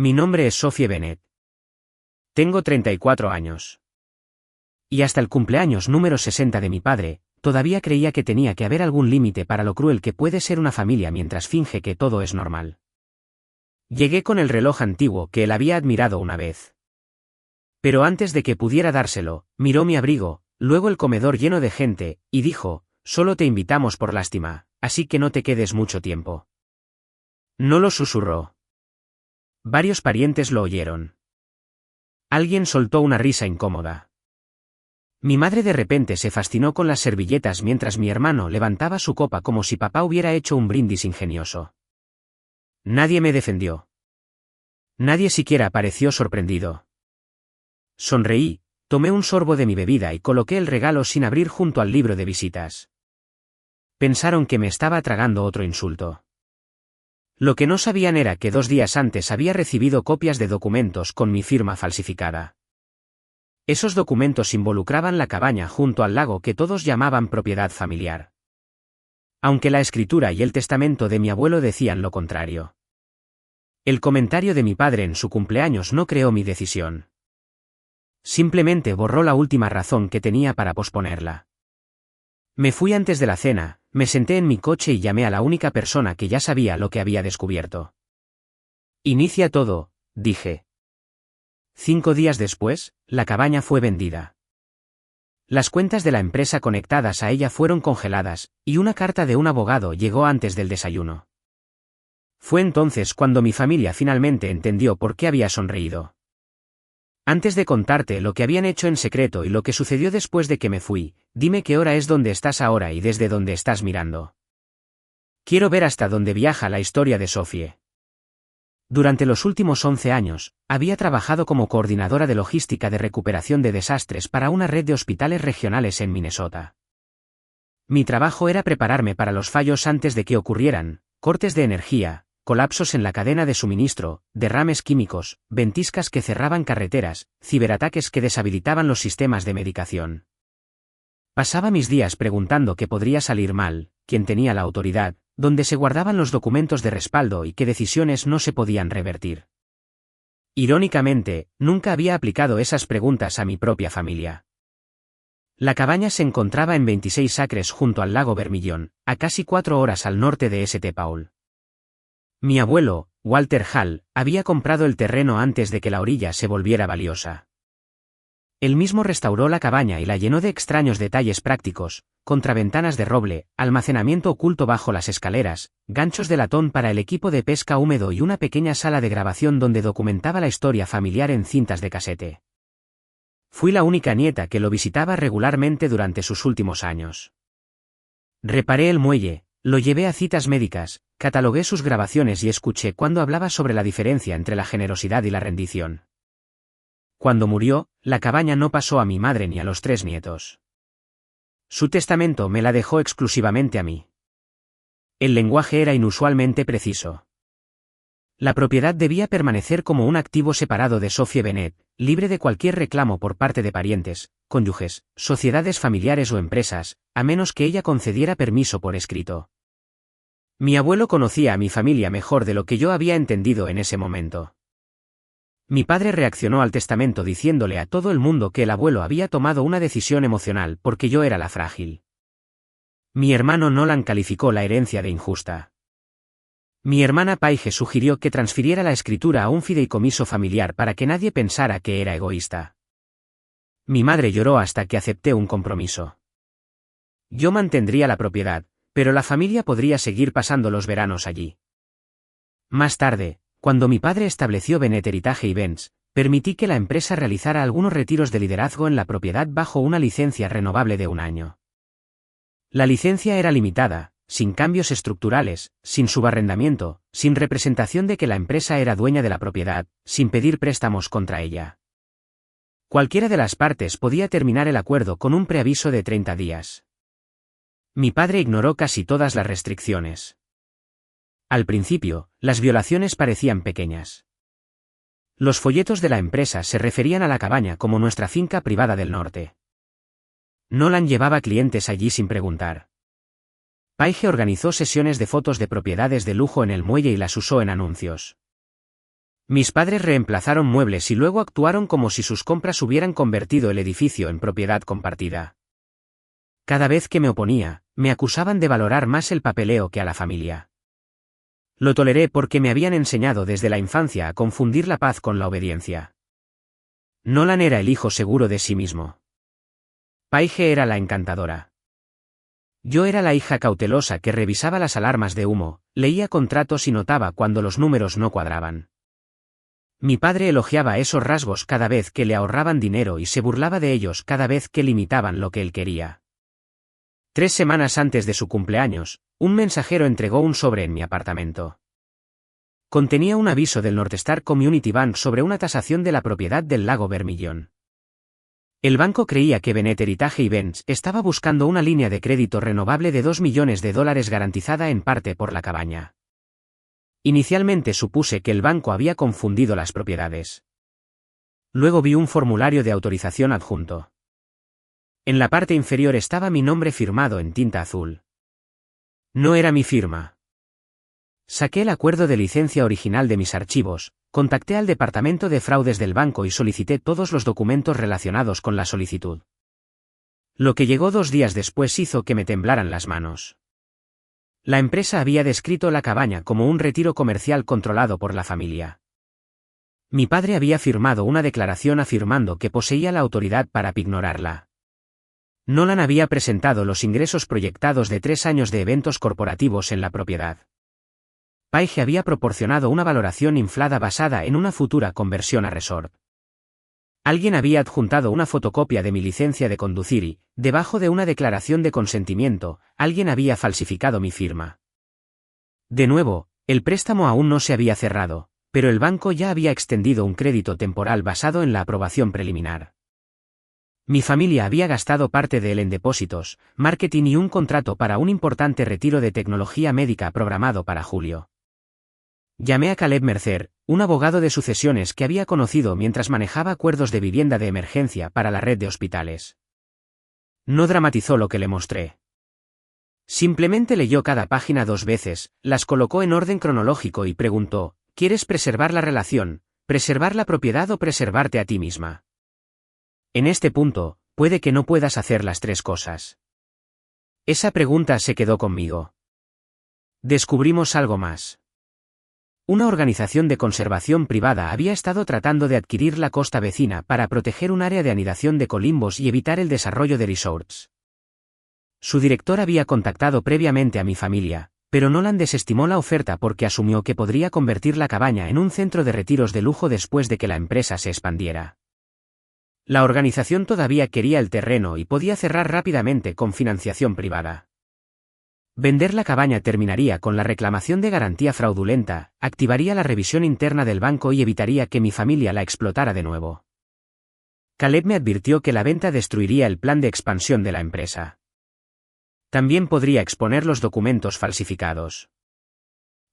Mi nombre es Sophie Bennett. Tengo 34 años. Y hasta el cumpleaños número 60 de mi padre, todavía creía que tenía que haber algún límite para lo cruel que puede ser una familia mientras finge que todo es normal. Llegué con el reloj antiguo que él había admirado una vez. Pero antes de que pudiera dárselo, miró mi abrigo, luego el comedor lleno de gente, y dijo, «Solo te invitamos por lástima, así que no te quedes mucho tiempo». No lo susurró. Varios parientes lo oyeron. Alguien soltó una risa incómoda. Mi madre de repente se fascinó con las servilletas mientras mi hermano levantaba su copa como si papá hubiera hecho un brindis ingenioso. Nadie me defendió. Nadie siquiera pareció sorprendido. Sonreí, tomé un sorbo de mi bebida y coloqué el regalo sin abrir junto al libro de visitas. Pensaron que me estaba tragando otro insulto. Lo que no sabían era que 2 días antes había recibido copias de documentos con mi firma falsificada. Esos documentos involucraban la cabaña junto al lago que todos llamaban propiedad familiar. Aunque la escritura y el testamento de mi abuelo decían lo contrario. El comentario de mi padre en su cumpleaños no creó mi decisión. Simplemente borró la última razón que tenía para posponerla. Me fui antes de la cena, me senté en mi coche y llamé a la única persona que ya sabía lo que había descubierto. Inicia todo, dije. 5 días después, la cabaña fue vendida. Las cuentas de la empresa conectadas a ella fueron congeladas, y una carta de un abogado llegó antes del desayuno. Fue entonces cuando mi familia finalmente entendió por qué había sonreído. Antes de contarte lo que habían hecho en secreto y lo que sucedió después de que me fui, dime qué hora es donde estás ahora y desde dónde estás mirando. Quiero ver hasta dónde viaja la historia de Sophie. Durante los últimos 11 años, había trabajado como coordinadora de logística de recuperación de desastres para una red de hospitales regionales en Minnesota. Mi trabajo era prepararme para los fallos antes de que ocurrieran, cortes de energía, colapsos en la cadena de suministro, derrames químicos, ventiscas que cerraban carreteras, ciberataques que deshabilitaban los sistemas de medicación. Pasaba mis días preguntando qué podría salir mal, quién tenía la autoridad, dónde se guardaban los documentos de respaldo y qué decisiones no se podían revertir. Irónicamente, nunca había aplicado esas preguntas a mi propia familia. La cabaña se encontraba en 26 acres junto al lago Vermillon, a casi 4 horas al norte de St. Paul. Mi abuelo, Walter Hall, había comprado el terreno antes de que la orilla se volviera valiosa. Él mismo restauró la cabaña y la llenó de extraños detalles prácticos, contraventanas de roble, almacenamiento oculto bajo las escaleras, ganchos de latón para el equipo de pesca húmedo y una pequeña sala de grabación donde documentaba la historia familiar en cintas de casete. Fui la única nieta que lo visitaba regularmente durante sus últimos años. Reparé el muelle, lo llevé a citas médicas, catalogué sus grabaciones y escuché cuando hablaba sobre la diferencia entre la generosidad y la rendición. Cuando murió, la cabaña no pasó a mi madre ni a los 3 nietos. Su testamento me la dejó exclusivamente a mí. El lenguaje era inusualmente preciso. La propiedad debía permanecer como un activo separado de Sophie Bennett, libre de cualquier reclamo por parte de parientes, cónyuges, sociedades familiares o empresas, a menos que ella concediera permiso por escrito. Mi abuelo conocía a mi familia mejor de lo que yo había entendido en ese momento. Mi padre reaccionó al testamento diciéndole a todo el mundo que el abuelo había tomado una decisión emocional porque yo era la frágil. Mi hermano Nolan calificó la herencia de injusta. Mi hermana Paige sugirió que transfiriera la escritura a un fideicomiso familiar para que nadie pensara que era egoísta. Mi madre lloró hasta que acepté un compromiso. Yo mantendría la propiedad, pero la familia podría seguir pasando los veranos allí. Más tarde, cuando mi padre estableció Bennett Heritage Events, permití que la empresa realizara algunos retiros de liderazgo en la propiedad bajo una licencia renovable de 1 año. La licencia era limitada, sin cambios estructurales, sin subarrendamiento, sin representación de que la empresa era dueña de la propiedad, sin pedir préstamos contra ella. Cualquiera de las partes podía terminar el acuerdo con un preaviso de 30 días. Mi padre ignoró casi todas las restricciones. Al principio, las violaciones parecían pequeñas. Los folletos de la empresa se referían a la cabaña como nuestra finca privada del norte. Nolan llevaba clientes allí sin preguntar. Paige organizó sesiones de fotos de propiedades de lujo en el muelle y las usó en anuncios. Mis padres reemplazaron muebles y luego actuaron como si sus compras hubieran convertido el edificio en propiedad compartida. Cada vez que me oponía, me acusaban de valorar más el papeleo que a la familia. Lo toleré porque me habían enseñado desde la infancia a confundir la paz con la obediencia. Nolan era el hijo seguro de sí mismo. Paige era la encantadora. Yo era la hija cautelosa que revisaba las alarmas de humo, leía contratos y notaba cuando los números no cuadraban. Mi padre elogiaba esos rasgos cada vez que le ahorraban dinero y se burlaba de ellos cada vez que limitaban lo que él quería. 3 semanas antes de su cumpleaños, un mensajero entregó un sobre en mi apartamento. Contenía un aviso del Northstar Community Bank sobre una tasación de la propiedad del lago Vermilion. El banco creía que Bennett Heritage Events estaba buscando una línea de crédito renovable de $2 millones garantizada en parte por la cabaña. Inicialmente supuse que el banco había confundido las propiedades. Luego vi un formulario de autorización adjunto. En la parte inferior estaba mi nombre firmado en tinta azul. No era mi firma. Saqué el acuerdo de licencia original de mis archivos, contacté al departamento de fraudes del banco y solicité todos los documentos relacionados con la solicitud. Lo que llegó 2 días después hizo que me temblaran las manos. La empresa había descrito la cabaña como un retiro comercial controlado por la familia. Mi padre había firmado una declaración afirmando que poseía la autoridad para ignorarla. Nolan había presentado los ingresos proyectados de 3 años de eventos corporativos en la propiedad. Paige había proporcionado una valoración inflada basada en una futura conversión a resort. Alguien había adjuntado una fotocopia de mi licencia de conducir y, debajo de una declaración de consentimiento, alguien había falsificado mi firma. De nuevo, el préstamo aún no se había cerrado, pero el banco ya había extendido un crédito temporal basado en la aprobación preliminar. Mi familia había gastado parte de él en depósitos, marketing y un contrato para un importante retiro de tecnología médica programado para julio. Llamé a Caleb Mercer, un abogado de sucesiones que había conocido mientras manejaba acuerdos de vivienda de emergencia para la red de hospitales. No dramatizó lo que le mostré. Simplemente leyó cada página 2 veces, las colocó en orden cronológico y preguntó, ¿quieres preservar la relación, preservar la propiedad o preservarte a ti misma? En este punto, puede que no puedas hacer las 3 cosas. Esa pregunta se quedó conmigo. Descubrimos algo más. Una organización de conservación privada había estado tratando de adquirir la costa vecina para proteger un área de anidación de colimbos y evitar el desarrollo de resorts. Su director había contactado previamente a mi familia, pero Nolan desestimó la oferta porque asumió que podría convertir la cabaña en un centro de retiros de lujo después de que la empresa se expandiera. La organización todavía quería el terreno y podía cerrar rápidamente con financiación privada. Vender la cabaña terminaría con la reclamación de garantía fraudulenta, activaría la revisión interna del banco y evitaría que mi familia la explotara de nuevo. Caleb me advirtió que la venta destruiría el plan de expansión de la empresa. También podría exponer los documentos falsificados.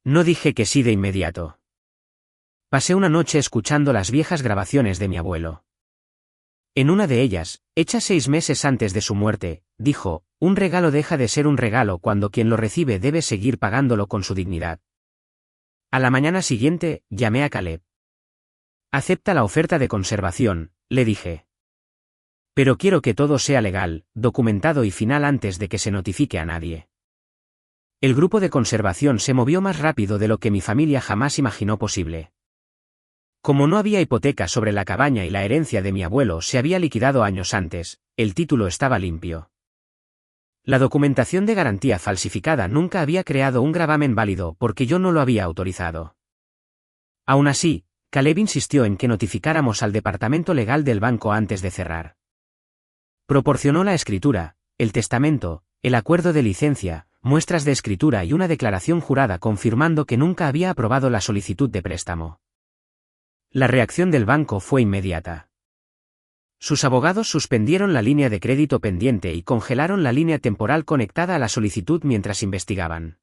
No dije que sí de inmediato. Pasé una noche escuchando las viejas grabaciones de mi abuelo. En una de ellas, hecha 6 meses antes de su muerte, dijo, un regalo deja de ser un regalo cuando quien lo recibe debe seguir pagándolo con su dignidad. A la mañana siguiente, llamé a Caleb. Acepta la oferta de conservación, le dije. Pero quiero que todo sea legal, documentado y final antes de que se notifique a nadie. El grupo de conservación se movió más rápido de lo que mi familia jamás imaginó posible. Como no había hipoteca sobre la cabaña y la herencia de mi abuelo se había liquidado años antes, el título estaba limpio. La documentación de garantía falsificada nunca había creado un gravamen válido porque yo no lo había autorizado. Aún así, Caleb insistió en que notificáramos al departamento legal del banco antes de cerrar. Proporcionó la escritura, el testamento, el acuerdo de licencia, muestras de escritura y una declaración jurada confirmando que nunca había aprobado la solicitud de préstamo. La reacción del banco fue inmediata. Sus abogados suspendieron la línea de crédito pendiente y congelaron la línea temporal conectada a la solicitud mientras investigaban.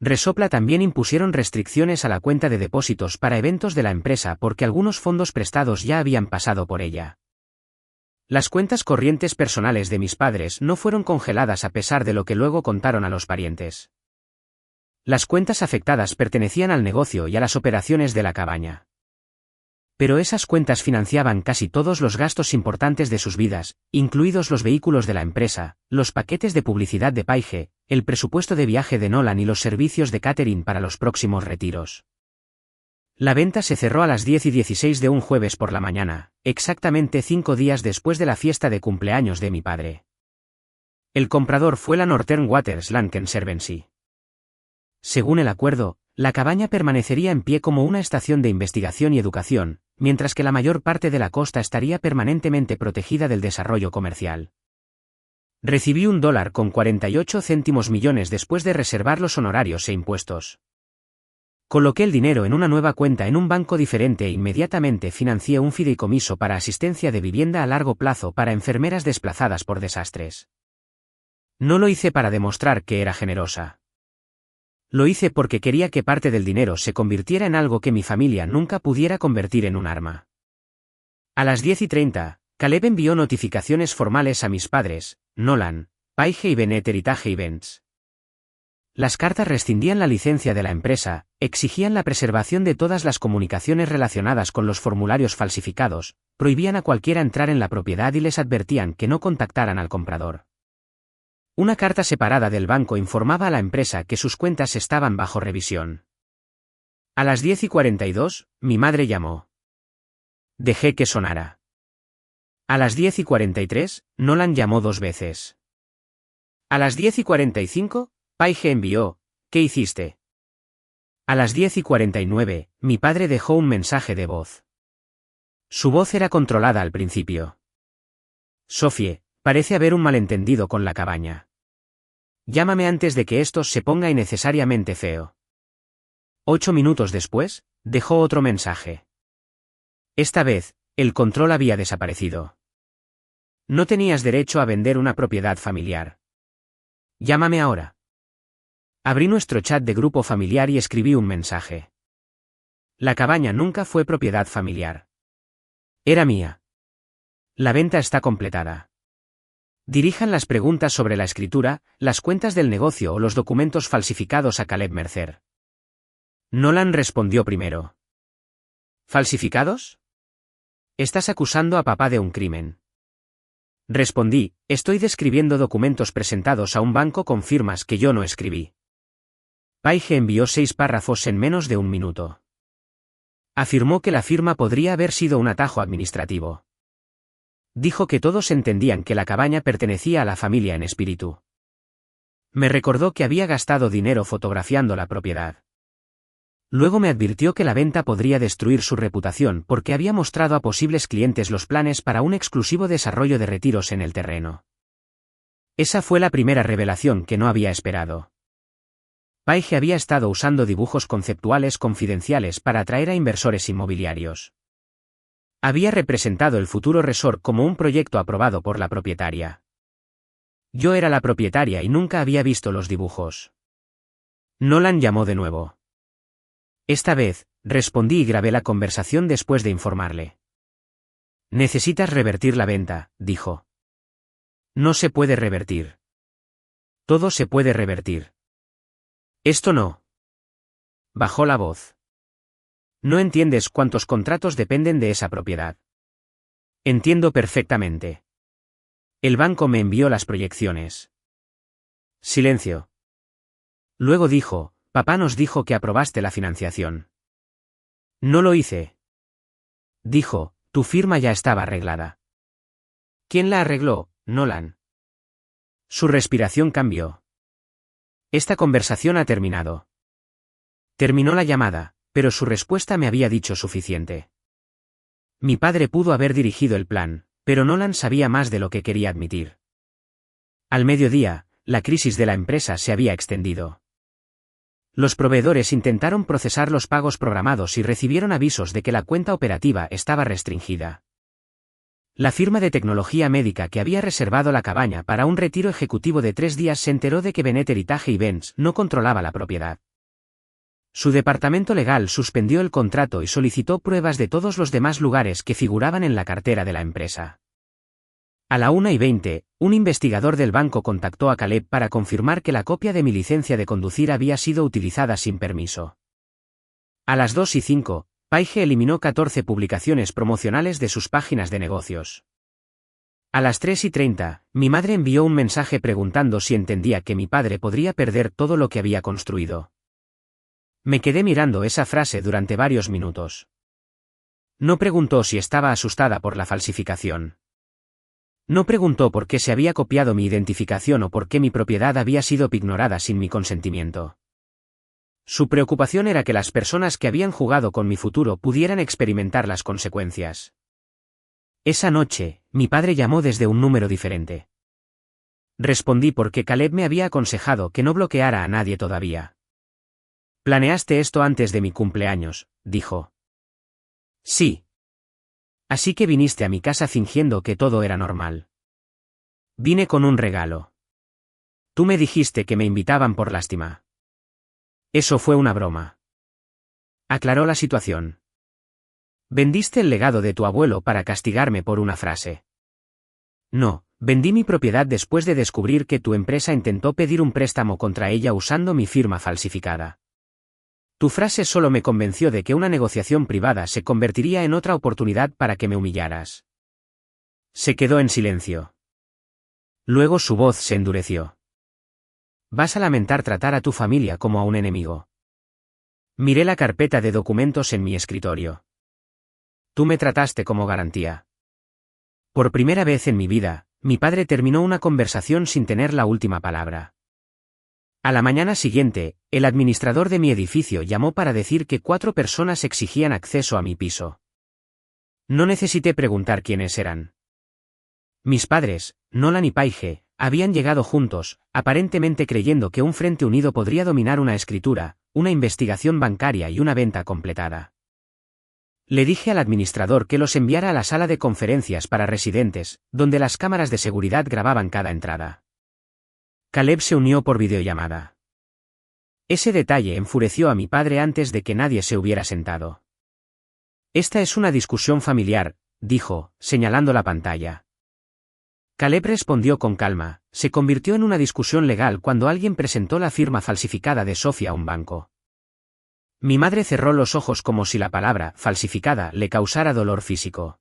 Resopla también impusieron restricciones a la cuenta de depósitos para eventos de la empresa porque algunos fondos prestados ya habían pasado por ella. Las cuentas corrientes personales de mis padres no fueron congeladas a pesar de lo que luego contaron a los parientes. Las cuentas afectadas pertenecían al negocio y a las operaciones de la cabaña. Pero esas cuentas financiaban casi todos los gastos importantes de sus vidas, incluidos los vehículos de la empresa, los paquetes de publicidad de Paige, el presupuesto de viaje de Nolan y los servicios de catering para los próximos retiros. La venta se cerró a las 10:16 de un jueves por la mañana, exactamente 5 días después de la fiesta de cumpleaños de mi padre. El comprador fue la Northern Waters Land Conservancy. Según el acuerdo, la cabaña permanecería en pie como una estación de investigación y educación, mientras que la mayor parte de la costa estaría permanentemente protegida del desarrollo comercial. Recibí $1.48 millones después de reservar los honorarios e impuestos. Coloqué el dinero en una nueva cuenta en un banco diferente e inmediatamente financié un fideicomiso para asistencia de vivienda a largo plazo para enfermeras desplazadas por desastres. No lo hice para demostrar que era generosa. Lo hice porque quería que parte del dinero se convirtiera en algo que mi familia nunca pudiera convertir en un arma. A las 10:30, Caleb envió notificaciones formales a mis padres, Nolan, Paige y Bennett Heritage Events. Las cartas rescindían la licencia de la empresa, exigían la preservación de todas las comunicaciones relacionadas con los formularios falsificados, prohibían a cualquiera entrar en la propiedad y les advertían que no contactaran al comprador. Una carta separada del banco informaba a la empresa que sus cuentas estaban bajo revisión. A las 10:42, mi madre llamó. Dejé que sonara. A las 10:43, Nolan llamó 2 veces. A las 10:45, Paige envió, ¿qué hiciste? A las 10:49, mi padre dejó un mensaje de voz. Su voz era controlada al principio. Sophie, parece haber un malentendido con la cabaña. Llámame antes de que esto se ponga innecesariamente feo. 8 minutos después, dejó otro mensaje. Esta vez, el control había desaparecido. No tenías derecho a vender una propiedad familiar. Llámame ahora. Abrí nuestro chat de grupo familiar y escribí un mensaje. La cabaña nunca fue propiedad familiar. Era mía. La venta está completada. Dirijan las preguntas sobre la escritura, las cuentas del negocio o los documentos falsificados a Caleb Mercer. Nolan respondió primero. ¿Falsificados? Estás acusando a papá de un crimen. Respondí, estoy describiendo documentos presentados a un banco con firmas que yo no escribí. Paige envió 6 párrafos en menos de un minuto. Afirmó que la firma podría haber sido un atajo administrativo. Dijo que todos entendían que la cabaña pertenecía a la familia en espíritu. Me recordó que había gastado dinero fotografiando la propiedad. Luego me advirtió que la venta podría destruir su reputación porque había mostrado a posibles clientes los planes para un exclusivo desarrollo de retiros en el terreno. Esa fue la primera revelación que no había esperado. Paige había estado usando dibujos conceptuales confidenciales para atraer a inversores inmobiliarios. Había representado el futuro resort como un proyecto aprobado por la propietaria. Yo era la propietaria y nunca había visto los dibujos. Nolan llamó de nuevo. Esta vez, respondí y grabé la conversación después de informarle. Necesitas revertir la venta, dijo. No se puede revertir. Todo se puede revertir. Esto no. Bajó la voz. No entiendes cuántos contratos dependen de esa propiedad. Entiendo perfectamente. El banco me envió las proyecciones. Silencio. Luego dijo, papá nos dijo que aprobaste la financiación. No lo hice. Dijo, tu firma ya estaba arreglada. ¿Quién la arregló, Nolan? Su respiración cambió. Esta conversación ha terminado. Terminó la llamada, pero su respuesta me había dicho suficiente. Mi padre pudo haber dirigido el plan, pero Nolan sabía más de lo que quería admitir. Al mediodía, la crisis de la empresa se había extendido. Los proveedores intentaron procesar los pagos programados y recibieron avisos de que la cuenta operativa estaba restringida. La firma de tecnología médica que había reservado la cabaña para un retiro ejecutivo de 3 días se enteró de que Bennett Heritage Events no controlaba la propiedad. Su departamento legal suspendió el contrato y solicitó pruebas de todos los demás lugares que figuraban en la cartera de la empresa. A la 1:20, un investigador del banco contactó a Caleb para confirmar que la copia de mi licencia de conducir había sido utilizada sin permiso. A las 2:05, Paige eliminó 14 publicaciones promocionales de sus páginas de negocios. A las 3:30, mi madre envió un mensaje preguntando si entendía que mi padre podría perder todo lo que había construido. Me quedé mirando esa frase durante varios minutos. No preguntó si estaba asustada por la falsificación. No preguntó por qué se había copiado mi identificación o por qué mi propiedad había sido ignorada sin mi consentimiento. Su preocupación era que las personas que habían jugado con mi futuro pudieran experimentar las consecuencias. Esa noche, mi padre llamó desde un número diferente. Respondí porque Caleb me había aconsejado que no bloqueara a nadie todavía. «Planeaste esto antes de mi cumpleaños», dijo. «Sí. Así que viniste a mi casa fingiendo que todo era normal». «Vine con un regalo. Tú me dijiste que me invitaban por lástima». «Eso fue una broma». Aclaró la situación. «¿Vendiste el legado de tu abuelo para castigarme por una frase?» «No, vendí mi propiedad después de descubrir que tu empresa intentó pedir un préstamo contra ella usando mi firma falsificada. Tu frase solo me convenció de que una negociación privada se convertiría en otra oportunidad para que me humillaras». Se quedó en silencio. Luego su voz se endureció. «Vas a lamentar tratar a tu familia como a un enemigo». Miré la carpeta de documentos en mi escritorio. «Tú me trataste como garantía». Por primera vez en mi vida, mi padre terminó una conversación sin tener la última palabra. A la mañana siguiente, el administrador de mi edificio llamó para decir que 4 personas exigían acceso a mi piso. No necesité preguntar quiénes eran. Mis padres, Nolan y Paige, habían llegado juntos, aparentemente creyendo que un frente unido podría dominar una escritura, una investigación bancaria y una venta completada. Le dije al administrador que los enviara a la sala de conferencias para residentes, donde las cámaras de seguridad grababan cada entrada. Caleb se unió por videollamada. Ese detalle enfureció a mi padre antes de que nadie se hubiera sentado. «Esta es una discusión familiar», dijo, señalando la pantalla. Caleb respondió con calma: «Se convirtió en una discusión legal cuando alguien presentó la firma falsificada de Sofía a un banco». Mi madre cerró los ojos como si la palabra «falsificada» le causara dolor físico.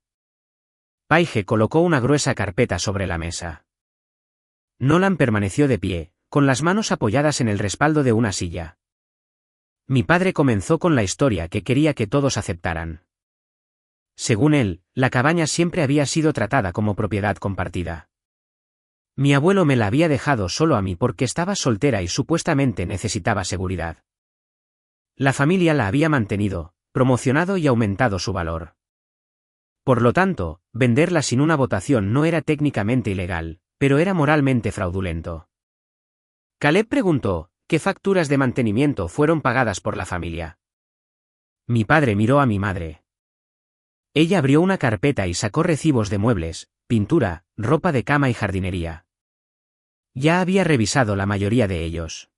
Paige colocó una gruesa carpeta sobre la mesa. Nolan permaneció de pie, con las manos apoyadas en el respaldo de una silla. Mi padre comenzó con la historia que quería que todos aceptaran. Según él, la cabaña siempre había sido tratada como propiedad compartida. Mi abuelo me la había dejado solo a mí porque estaba soltera y supuestamente necesitaba seguridad. La familia la había mantenido, promocionado y aumentado su valor. Por lo tanto, venderla sin una votación no era técnicamente ilegal, pero era moralmente fraudulento. Caleb preguntó: ¿qué facturas de mantenimiento fueron pagadas por la familia? Mi padre miró a mi madre. Ella abrió una carpeta y sacó recibos de muebles, pintura, ropa de cama y jardinería. Ya había revisado la mayoría de ellos.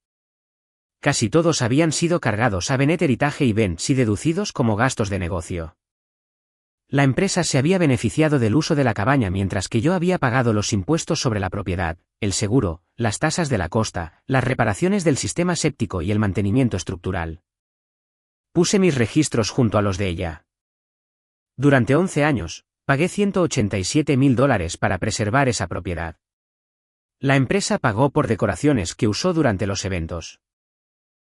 Casi todos habían sido cargados a Benet Heritage y Benz y deducidos como gastos de negocio. La empresa se había beneficiado del uso de la cabaña mientras que yo había pagado los impuestos sobre la propiedad, el seguro, las tasas de la costa, las reparaciones del sistema séptico y el mantenimiento estructural. Puse mis registros junto a los de ella. Durante 11 años, pagué $187.000 para preservar esa propiedad. La empresa pagó por decoraciones que usó durante los eventos.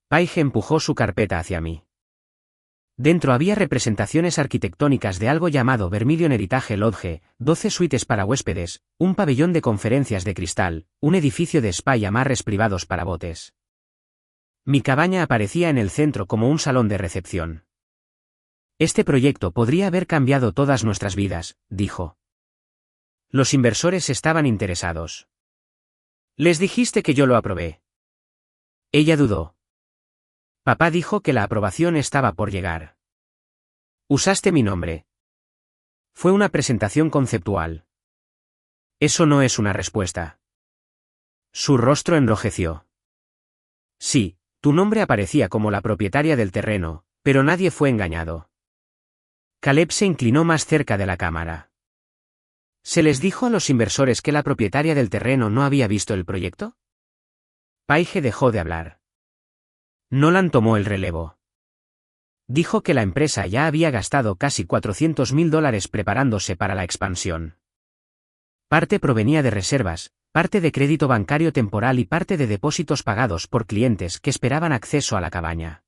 Paige empujó su carpeta hacia mí. Dentro había representaciones arquitectónicas de algo llamado Vermilion Heritage Lodge, 12 suites para huéspedes, un pabellón de conferencias de cristal, un edificio de spa y amarres privados para botes. Mi cabaña aparecía en el centro como un salón de recepción. «Este proyecto podría haber cambiado todas nuestras vidas», dijo. Los inversores estaban interesados. «Les dijiste que yo lo aprobé». Ella dudó. Papá dijo que la aprobación estaba por llegar. «Usaste mi nombre». Fue una presentación conceptual. Eso no es una respuesta. Su rostro enrojeció. Sí, tu nombre aparecía como la propietaria del terreno, pero nadie fue engañado. Caleb se inclinó más cerca de la cámara. ¿Se les dijo a los inversores que la propietaria del terreno no había visto el proyecto? Paige dejó de hablar. Nolan tomó el relevo. Dijo que la empresa ya había gastado casi $400.000 preparándose para la expansión. Parte provenía de reservas, parte de crédito bancario temporal y parte de depósitos pagados por clientes que esperaban acceso a la cabaña.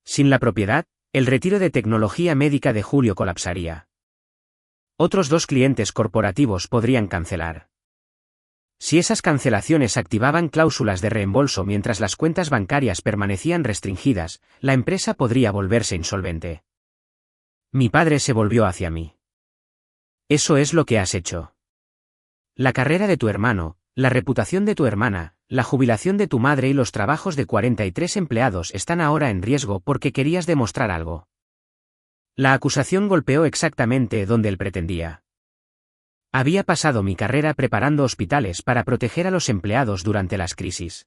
Sin la propiedad, el retiro de tecnología médica de Julio colapsaría. Otros 2 clientes corporativos podrían cancelar. Si esas cancelaciones activaban cláusulas de reembolso mientras las cuentas bancarias permanecían restringidas, la empresa podría volverse insolvente. Mi padre se volvió hacia mí. Eso es lo que has hecho. La carrera de tu hermano, la reputación de tu hermana, la jubilación de tu madre y los trabajos de 43 empleados están ahora en riesgo porque querías demostrar algo. La acusación golpeó exactamente donde él pretendía. Había pasado mi carrera preparando hospitales para proteger a los empleados durante las crisis.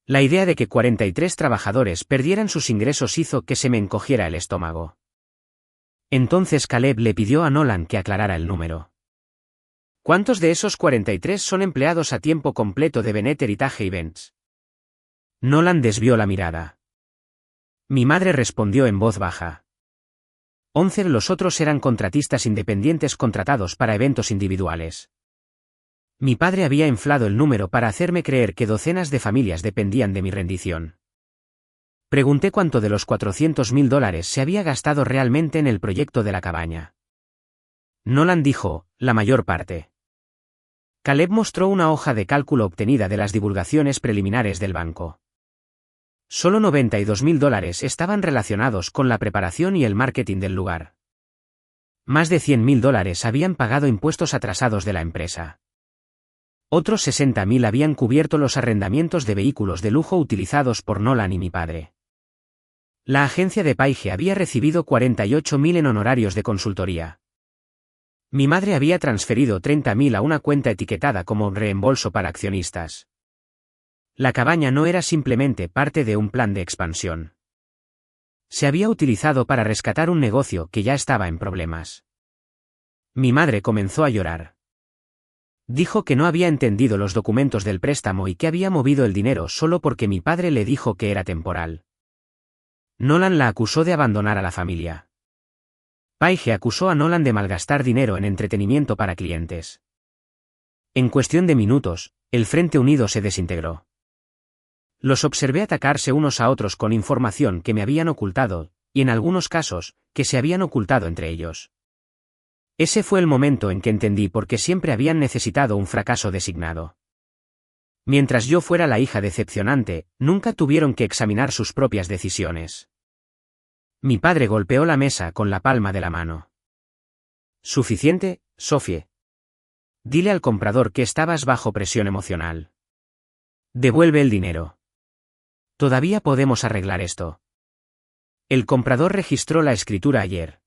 La idea de que 43 trabajadores perdieran sus ingresos hizo que se me encogiera el estómago. Entonces Caleb le pidió a Nolan que aclarara el número. ¿Cuántos de esos 43 son empleados a tiempo completo de Bennett Heritage Events? Nolan desvió la mirada. Mi madre respondió en voz baja. 11 de los otros eran contratistas independientes contratados para eventos individuales. Mi padre había inflado el número para hacerme creer que docenas de familias dependían de mi rendición. Pregunté cuánto de los $400.000 se había gastado realmente en el proyecto de la cabaña. Nolan dijo, la mayor parte. Caleb mostró una hoja de cálculo obtenida de las divulgaciones preliminares del banco. Solo $92.000 estaban relacionados con la preparación y el marketing del lugar. Más de $100.000 habían pagado impuestos atrasados de la empresa. Otros $60.000 habían cubierto los arrendamientos de vehículos de lujo utilizados por Nolan y mi padre. La agencia de Paige había recibido $48.000 en honorarios de consultoría. Mi madre había transferido $30.000 a una cuenta etiquetada como reembolso para accionistas. La cabaña no era simplemente parte de un plan de expansión. Se había utilizado para rescatar un negocio que ya estaba en problemas. Mi madre comenzó a llorar. Dijo que no había entendido los documentos del préstamo y que había movido el dinero solo porque mi padre le dijo que era temporal. Nolan la acusó de abandonar a la familia. Paige acusó a Nolan de malgastar dinero en entretenimiento para clientes. En cuestión de minutos, el Frente Unido se desintegró. Los observé atacarse unos a otros con información que me habían ocultado, y en algunos casos, que se habían ocultado entre ellos. Ese fue el momento en que entendí por qué siempre habían necesitado un fracaso designado. Mientras yo fuera la hija decepcionante, nunca tuvieron que examinar sus propias decisiones. Mi padre golpeó la mesa con la palma de la mano. Suficiente, Sophie. Dile al comprador que estabas bajo presión emocional. Devuelve el dinero. Todavía podemos arreglar esto. El comprador registró la escritura ayer.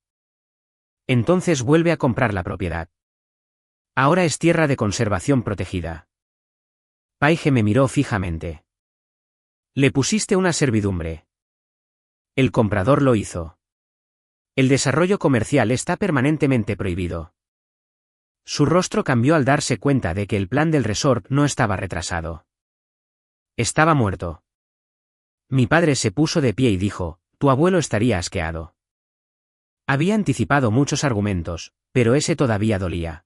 Entonces vuelve a comprar la propiedad. Ahora es tierra de conservación protegida. Paige me miró fijamente. Le pusiste una servidumbre. El comprador lo hizo. El desarrollo comercial está permanentemente prohibido. Su rostro cambió al darse cuenta de que el plan del resort no estaba retrasado. Estaba muerto. Mi padre se puso de pie y dijo, tu abuelo estaría asqueado. Había anticipado muchos argumentos, pero ese todavía dolía.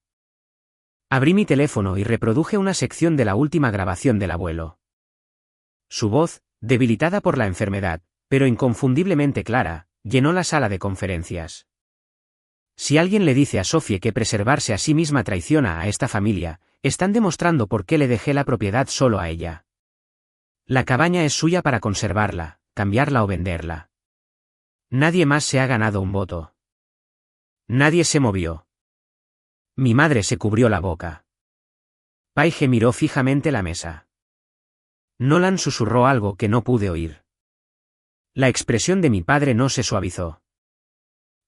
Abrí mi teléfono y reproduje una sección de la última grabación del abuelo. Su voz, debilitada por la enfermedad, pero inconfundiblemente clara, llenó la sala de conferencias. Si alguien le dice a Sophie que preservarse a sí misma traiciona a esta familia, están demostrando por qué le dejé la propiedad solo a ella. La cabaña es suya para conservarla, cambiarla o venderla. Nadie más se ha ganado un voto. Nadie se movió. Mi madre se cubrió la boca. Paige miró fijamente la mesa. Nolan susurró algo que no pude oír. La expresión de mi padre no se suavizó.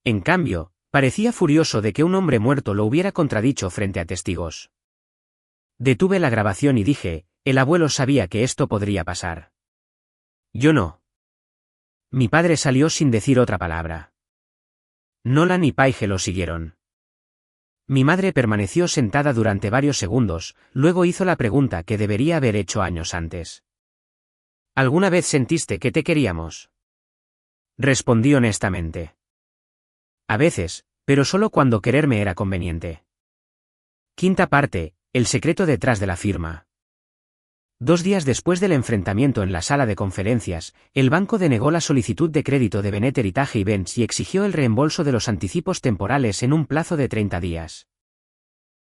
En cambio, parecía furioso de que un hombre muerto lo hubiera contradicho frente a testigos. Detuve la grabación y dije, el abuelo sabía que esto podría pasar. Yo no. Mi padre salió sin decir otra palabra. Nolan y Paige lo siguieron. Mi madre permaneció sentada durante varios segundos, luego hizo la pregunta que debería haber hecho años antes. ¿Alguna vez sentiste que te queríamos? Respondí honestamente. A veces, pero solo cuando quererme era conveniente. Quinta parte, el secreto detrás de la firma. 2 días después del enfrentamiento en la sala de conferencias, el banco denegó la solicitud de crédito de Bennett Heritage Events y exigió el reembolso de los anticipos temporales en un plazo de 30 días.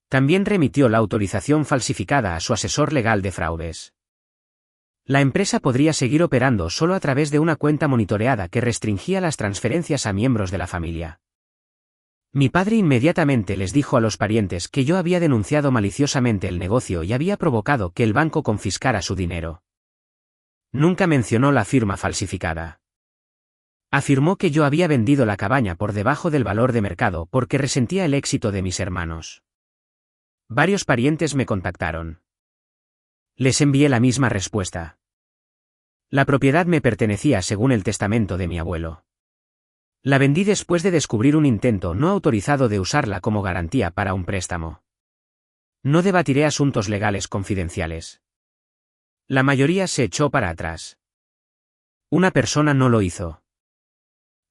También remitió la autorización falsificada a su asesor legal de fraudes. La empresa podría seguir operando solo a través de una cuenta monitoreada que restringía las transferencias a miembros de la familia. Mi padre inmediatamente les dijo a los parientes que yo había denunciado maliciosamente el negocio y había provocado que el banco confiscara su dinero. Nunca mencionó la firma falsificada. Afirmó que yo había vendido la cabaña por debajo del valor de mercado porque resentía el éxito de mis hermanos. Varios parientes me contactaron. Les envié la misma respuesta. La propiedad me pertenecía según el testamento de mi abuelo. La vendí después de descubrir un intento no autorizado de usarla como garantía para un préstamo. No debatiré asuntos legales confidenciales. La mayoría se echó para atrás. Una persona no lo hizo.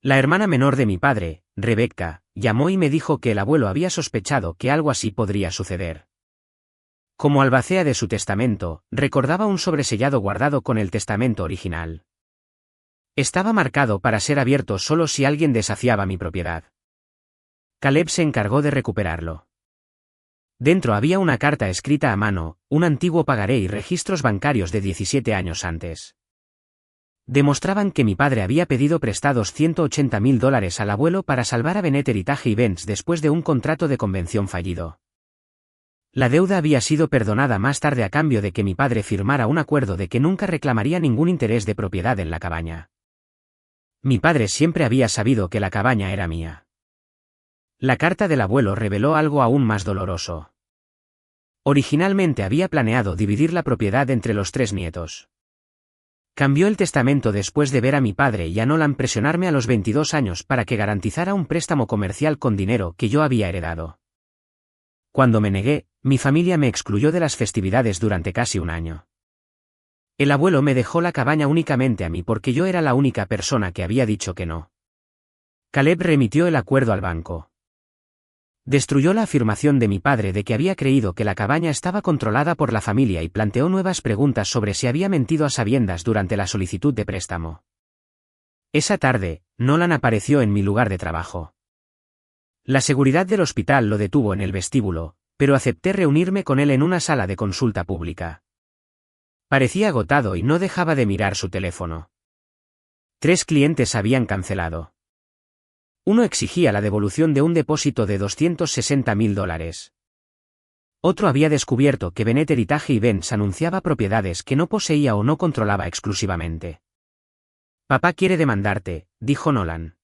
La hermana menor de mi padre, Rebecca, llamó y me dijo que el abuelo había sospechado que algo así podría suceder. Como albacea de su testamento, recordaba un sobresellado guardado con el testamento original. Estaba marcado para ser abierto solo si alguien desafiaba mi propiedad. Caleb se encargó de recuperarlo. Dentro había una carta escrita a mano, un antiguo pagaré y registros bancarios de 17 años antes. Demostraban que mi padre había pedido prestados $180,000 al abuelo para salvar a Bennett Heritage Events después de un contrato de convención fallido. La deuda había sido perdonada más tarde a cambio de que mi padre firmara un acuerdo de que nunca reclamaría ningún interés de propiedad en la cabaña. Mi padre siempre había sabido que la cabaña era mía. La carta del abuelo reveló algo aún más doloroso. Originalmente había planeado dividir la propiedad entre los 3 nietos. Cambió el testamento después de ver a mi padre y a Nolan presionarme a los 22 años para que garantizara un préstamo comercial con dinero que yo había heredado. Cuando me negué, mi familia me excluyó de las festividades durante casi un año. El abuelo me dejó la cabaña únicamente a mí porque yo era la única persona que había dicho que no. Caleb remitió el acuerdo al banco. Destruyó la afirmación de mi padre de que había creído que la cabaña estaba controlada por la familia y planteó nuevas preguntas sobre si había mentido a sabiendas durante la solicitud de préstamo. Esa tarde, Nolan apareció en mi lugar de trabajo. La seguridad del hospital lo detuvo en el vestíbulo, pero acepté reunirme con él en una sala de consulta pública. Parecía agotado y no dejaba de mirar su teléfono. 3 clientes habían cancelado. Uno exigía la devolución de un depósito de $260,000. Otro había descubierto que Bennett Heritage Events anunciaba propiedades que no poseía o no controlaba exclusivamente. Papá quiere demandarte, dijo Nolan.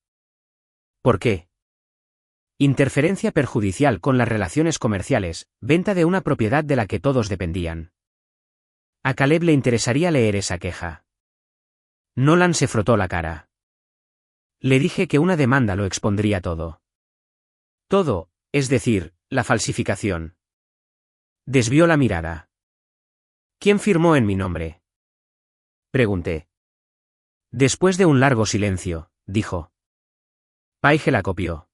¿Por qué? Interferencia perjudicial con las relaciones comerciales, venta de una propiedad de la que todos dependían. A Caleb le interesaría leer esa queja. Nolan se frotó la cara. Le dije que una demanda lo expondría todo. Todo, es decir, la falsificación. Desvió la mirada. ¿Quién firmó en mi nombre? Pregunté. Después de un largo silencio, dijo. Paige la copió.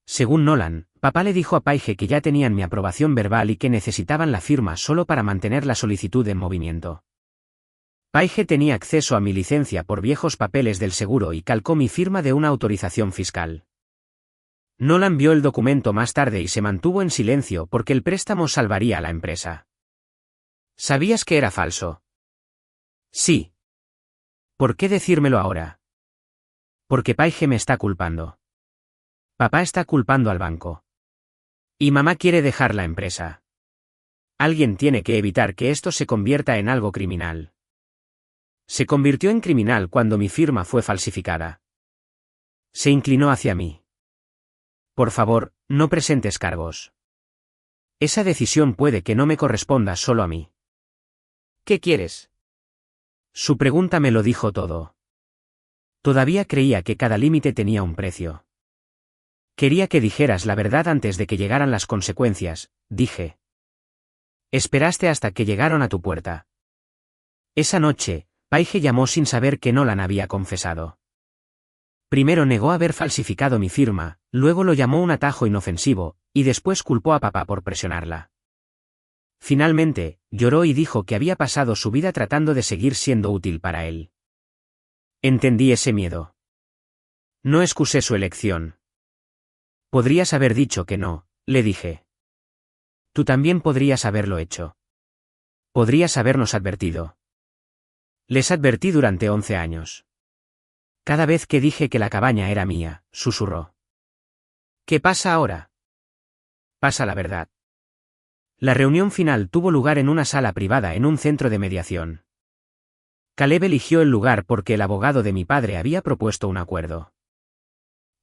Según Nolan, papá le dijo a Paige que ya tenían mi aprobación verbal y que necesitaban la firma solo para mantener la solicitud en movimiento. Paige tenía acceso a mi licencia por viejos papeles del seguro y calcó mi firma de una autorización fiscal. Nolan vio el documento más tarde y se mantuvo en silencio porque el préstamo salvaría a la empresa. ¿Sabías que era falso? Sí. ¿Por qué decírmelo ahora? Porque Paige me está culpando. Papá está culpando al banco. Y mamá quiere dejar la empresa. Alguien tiene que evitar que esto se convierta en algo criminal. Se convirtió en criminal cuando mi firma fue falsificada. Se inclinó hacia mí. Por favor, no presentes cargos. Esa decisión puede que no me corresponda solo a mí. ¿Qué quieres? Su pregunta me lo dijo todo. Todavía creía que cada límite tenía un precio. Quería que dijeras la verdad antes de que llegaran las consecuencias, dije. Esperaste hasta que llegaron a tu puerta. Esa noche, Paige llamó sin saber que Nolan había confesado. Primero negó haber falsificado mi firma, luego lo llamó un atajo inofensivo, y después culpó a papá por presionarla. Finalmente, lloró y dijo que había pasado su vida tratando de seguir siendo útil para él. Entendí ese miedo. No excusé su elección. Podrías haber dicho que no, le dije. Tú también podrías haberlo hecho. Podrías habernos advertido. Les advertí durante 11 años. Cada vez que dije que la cabaña era mía, susurró. ¿Qué pasa ahora? Pasa la verdad. La reunión final tuvo lugar en una sala privada en un centro de mediación. Caleb eligió el lugar porque el abogado de mi padre había propuesto un acuerdo.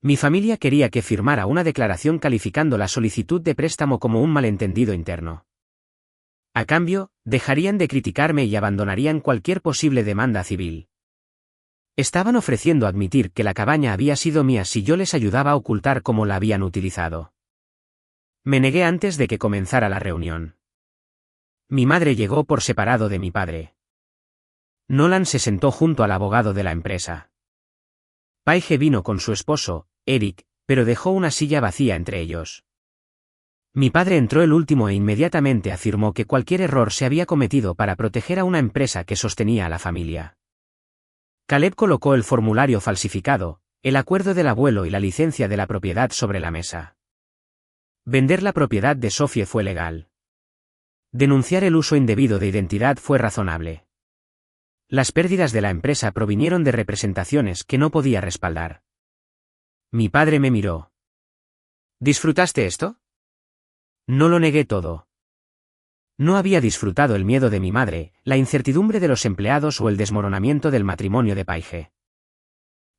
Mi familia quería que firmara una declaración calificando la solicitud de préstamo como un malentendido interno. A cambio, dejarían de criticarme y abandonarían cualquier posible demanda civil. Estaban ofreciendo admitir que la cabaña había sido mía si yo les ayudaba a ocultar cómo la habían utilizado. Me negué antes de que comenzara la reunión. Mi madre llegó por separado de mi padre. Nolan se sentó junto al abogado de la empresa. Paige vino con su esposo, Eric, pero dejó una silla vacía entre ellos. Mi padre entró el último e inmediatamente afirmó que cualquier error se había cometido para proteger a una empresa que sostenía a la familia. Caleb colocó el formulario falsificado, el acuerdo del abuelo y la licencia de la propiedad sobre la mesa. Vender la propiedad de Sophie fue legal. Denunciar el uso indebido de identidad fue razonable. Las pérdidas de la empresa provinieron de representaciones que no podía respaldar. Mi padre me miró. ¿Disfrutaste esto? No lo negué todo. No había disfrutado el miedo de mi madre, la incertidumbre de los empleados o el desmoronamiento del matrimonio de Paige.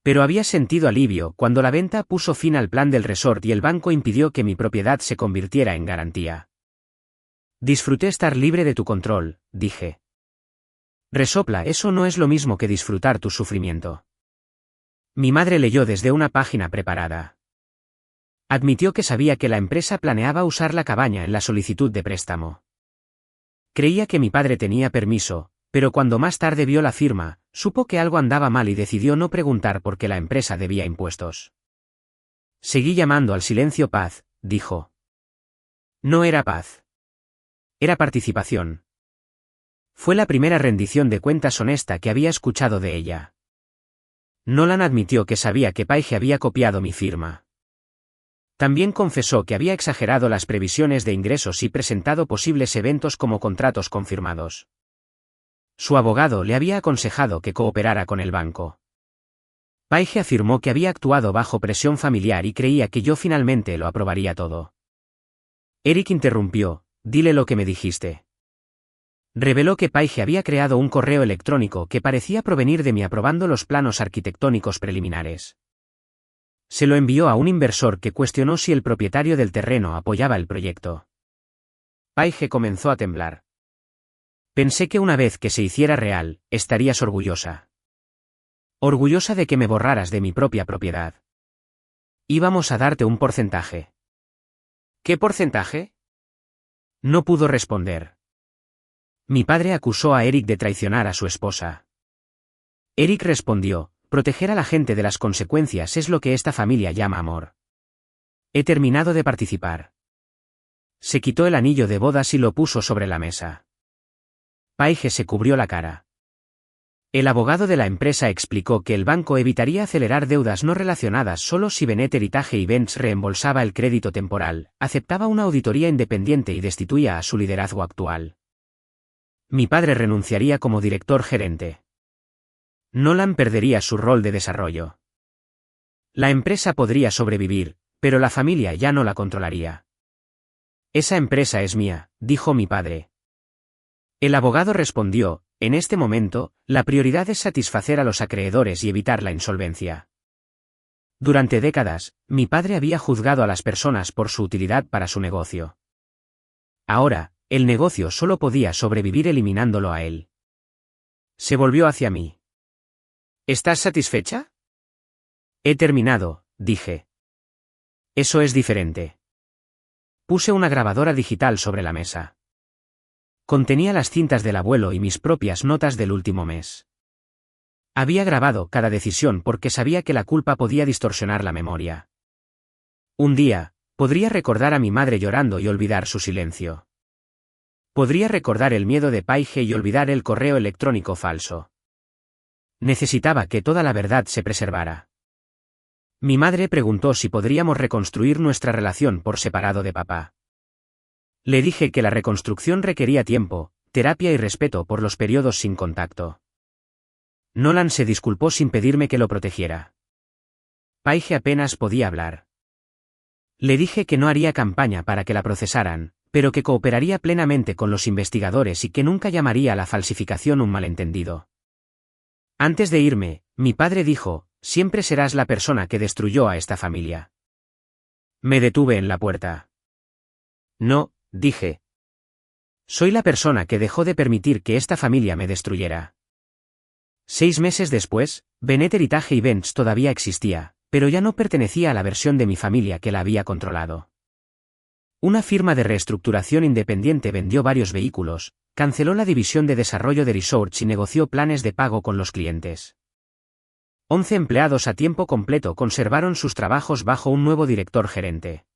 Pero había sentido alivio cuando la venta puso fin al plan del resort y el banco impidió que mi propiedad se convirtiera en garantía. Disfruté estar libre de tu control, dije. Resopla, eso no es lo mismo que disfrutar tu sufrimiento. Mi madre leyó desde una página preparada. Admitió que sabía que la empresa planeaba usar la cabaña en la solicitud de préstamo. Creía que mi padre tenía permiso, pero cuando más tarde vio la firma, supo que algo andaba mal y decidió no preguntar por qué la empresa debía impuestos. Seguí llamando al silencio paz, dijo. No era paz. Era participación. Fue la primera rendición de cuentas honesta que había escuchado de ella. Nolan admitió que sabía que Paige había copiado mi firma. También confesó que había exagerado las previsiones de ingresos y presentado posibles eventos como contratos confirmados. Su abogado le había aconsejado que cooperara con el banco. Paige afirmó que había actuado bajo presión familiar y creía que yo finalmente lo aprobaría todo. Eric interrumpió, dile lo que me dijiste. Reveló que Paige había creado un correo electrónico que parecía provenir de mí aprobando los planos arquitectónicos preliminares. Se lo envió a un inversor que cuestionó si el propietario del terreno apoyaba el proyecto. Paige comenzó a temblar. Pensé que una vez que se hiciera real, estarías orgullosa. Orgullosa de que me borraras de mi propia propiedad. Íbamos a darte un porcentaje. ¿Qué porcentaje? No pudo responder. Mi padre acusó a Eric de traicionar a su esposa. Eric respondió, proteger a la gente de las consecuencias es lo que esta familia llama amor. He terminado de participar. Se quitó el anillo de bodas y lo puso sobre la mesa. Paige se cubrió la cara. El abogado de la empresa explicó que el banco evitaría acelerar deudas no relacionadas solo si Bennett Heritage Events reembolsaba el crédito temporal, aceptaba una auditoría independiente y destituía a su liderazgo actual. Mi padre renunciaría como director gerente. Nolan perdería su rol de desarrollo. La empresa podría sobrevivir, pero la familia ya no la controlaría. Esa empresa es mía, dijo mi padre. El abogado respondió, en este momento, la prioridad es satisfacer a los acreedores y evitar la insolvencia. Durante décadas, mi padre había juzgado a las personas por su utilidad para su negocio. Ahora, el negocio solo podía sobrevivir eliminándolo a él. Se volvió hacia mí. ¿Estás satisfecha? He terminado, dije. Eso es diferente. Puse una grabadora digital sobre la mesa. Contenía las cintas del abuelo y mis propias notas del último mes. Había grabado cada decisión porque sabía que la culpa podía distorsionar la memoria. Un día, podría recordar a mi madre llorando y olvidar su silencio. Podría recordar el miedo de Paige y olvidar el correo electrónico falso. Necesitaba que toda la verdad se preservara. Mi madre preguntó si podríamos reconstruir nuestra relación por separado de papá. Le dije que la reconstrucción requería tiempo, terapia y respeto por los periodos sin contacto. Nolan se disculpó sin pedirme que lo protegiera. Paige apenas podía hablar. Le dije que no haría campaña para que la procesaran, pero que cooperaría plenamente con los investigadores y que nunca llamaría a la falsificación un malentendido. Antes de irme, mi padre dijo: siempre serás la persona que destruyó a esta familia. Me detuve en la puerta. No, dije. Soy la persona que dejó de permitir que esta familia me destruyera. 6 meses después, Bennett Heritage Events todavía existía, pero ya no pertenecía a la versión de mi familia que la había controlado. Una firma de reestructuración independiente vendió varios vehículos, canceló la división de desarrollo de Research y negoció planes de pago con los clientes. 11 empleados a tiempo completo conservaron sus trabajos bajo un nuevo director gerente.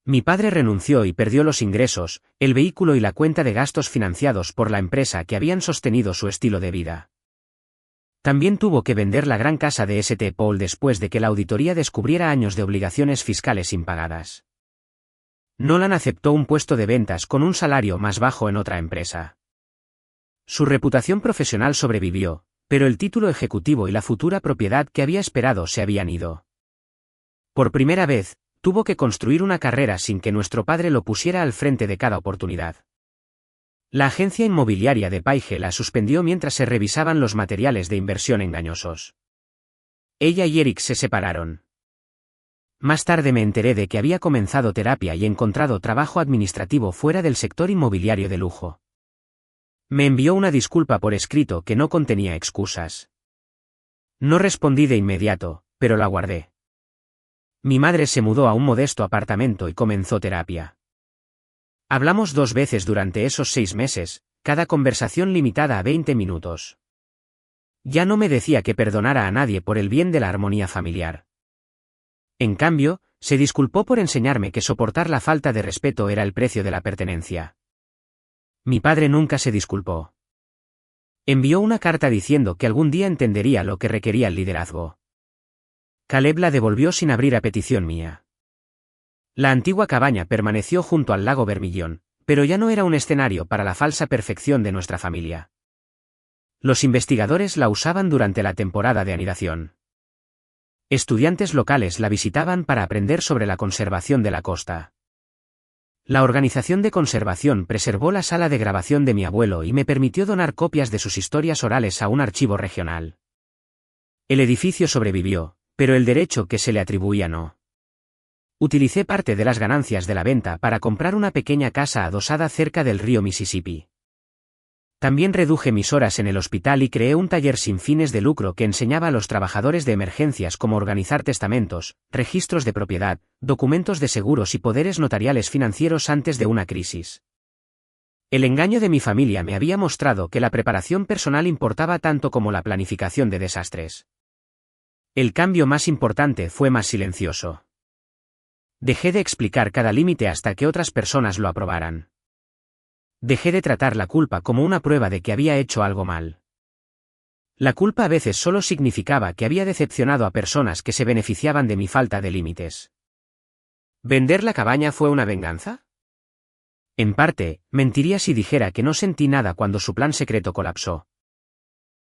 Mi padre renunció y perdió los ingresos, el vehículo y la cuenta de gastos financiados por la empresa que habían sostenido su estilo de vida. También tuvo que vender la gran casa de St. Paul después de que la auditoría descubriera años de obligaciones fiscales impagadas. Nolan aceptó un puesto de ventas con un salario más bajo en otra empresa. Su reputación profesional sobrevivió, pero el título ejecutivo y la futura propiedad que había esperado se habían ido. Por primera vez, tuvo que construir una carrera sin que nuestro padre lo pusiera al frente de cada oportunidad. La agencia inmobiliaria de Paige la suspendió mientras se revisaban los materiales de inversión engañosos. Ella y Eric se separaron. Más tarde me enteré de que había comenzado terapia y encontrado trabajo administrativo fuera del sector inmobiliario de lujo. Me envió una disculpa por escrito que no contenía excusas. No respondí de inmediato, pero la guardé. Mi madre se mudó a un modesto apartamento y comenzó terapia. Hablamos 2 veces durante esos 6 meses, cada conversación limitada a 20 minutos. Ya no me decía que perdonara a nadie por el bien de la armonía familiar. En cambio, se disculpó por enseñarme que soportar la falta de respeto era el precio de la pertenencia. Mi padre nunca se disculpó. Envió una carta diciendo que algún día entendería lo que requería el liderazgo. Caleb la devolvió sin abrir a petición mía. La antigua cabaña permaneció junto al lago Vermillón, pero ya no era un escenario para la falsa perfección de nuestra familia. Los investigadores la usaban durante la temporada de anidación. Estudiantes locales la visitaban para aprender sobre la conservación de la costa. La organización de conservación preservó la sala de grabación de mi abuelo y me permitió donar copias de sus historias orales a un archivo regional. El edificio sobrevivió, pero el derecho que se le atribuía no. Utilicé parte de las ganancias de la venta para comprar una pequeña casa adosada cerca del río Mississippi. También reduje mis horas en el hospital y creé un taller sin fines de lucro que enseñaba a los trabajadores de emergencias cómo organizar testamentos, registros de propiedad, documentos de seguros y poderes notariales financieros antes de una crisis. El engaño de mi familia me había mostrado que la preparación personal importaba tanto como la planificación de desastres. El cambio más importante fue más silencioso. Dejé de explicar cada límite hasta que otras personas lo aprobaran. Dejé de tratar la culpa como una prueba de que había hecho algo mal. La culpa a veces solo significaba que había decepcionado a personas que se beneficiaban de mi falta de límites. ¿Vender la cabaña fue una venganza? En parte, mentiría si dijera que no sentí nada cuando su plan secreto colapsó.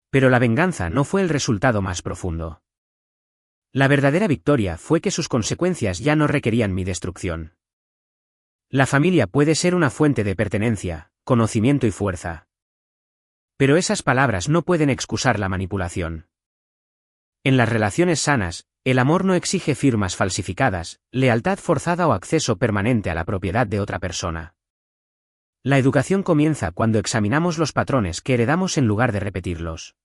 Pero la venganza no fue el resultado más profundo. La verdadera victoria fue que sus consecuencias ya no requerían mi destrucción. La familia puede ser una fuente de pertenencia, conocimiento y fuerza. Pero esas palabras no pueden excusar la manipulación. En las relaciones sanas, el amor no exige firmas falsificadas, lealtad forzada o acceso permanente a la propiedad de otra persona. La educación comienza cuando examinamos los patrones que heredamos en lugar de repetirlos.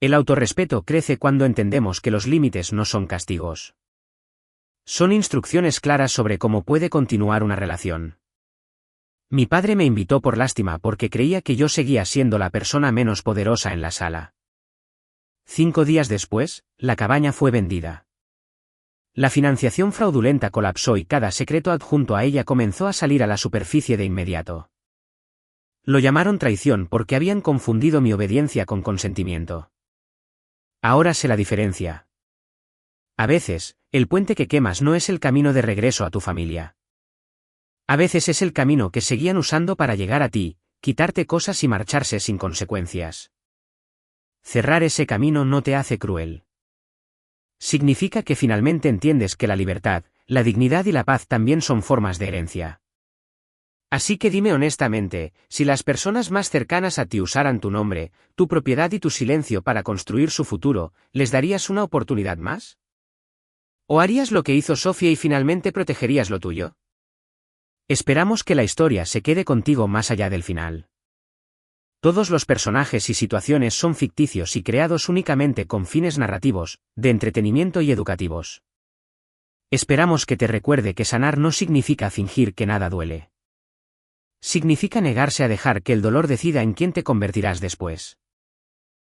El autorrespeto crece cuando entendemos que los límites no son castigos. Son instrucciones claras sobre cómo puede continuar una relación. Mi padre me invitó por lástima porque creía que yo seguía siendo la persona menos poderosa en la sala. 5 días después, la cabaña fue vendida. La financiación fraudulenta colapsó y cada secreto adjunto a ella comenzó a salir a la superficie de inmediato. Lo llamaron traición porque habían confundido mi obediencia con consentimiento. Ahora sé la diferencia. A veces, el puente que quemas no es el camino de regreso a tu familia. A veces es el camino que seguían usando para llegar a ti, quitarte cosas y marcharse sin consecuencias. Cerrar ese camino no te hace cruel. Significa que finalmente entiendes que la libertad, la dignidad y la paz también son formas de herencia. Así que dime honestamente, si las personas más cercanas a ti usaran tu nombre, tu propiedad y tu silencio para construir su futuro, ¿les darías una oportunidad más? ¿O harías lo que hizo Sofía y finalmente protegerías lo tuyo? Esperamos que la historia se quede contigo más allá del final. Todos los personajes y situaciones son ficticios y creados únicamente con fines narrativos, de entretenimiento y educativos. Esperamos que te recuerde que sanar no significa fingir que nada duele. Significa negarse a dejar que el dolor decida en quién te convertirás después.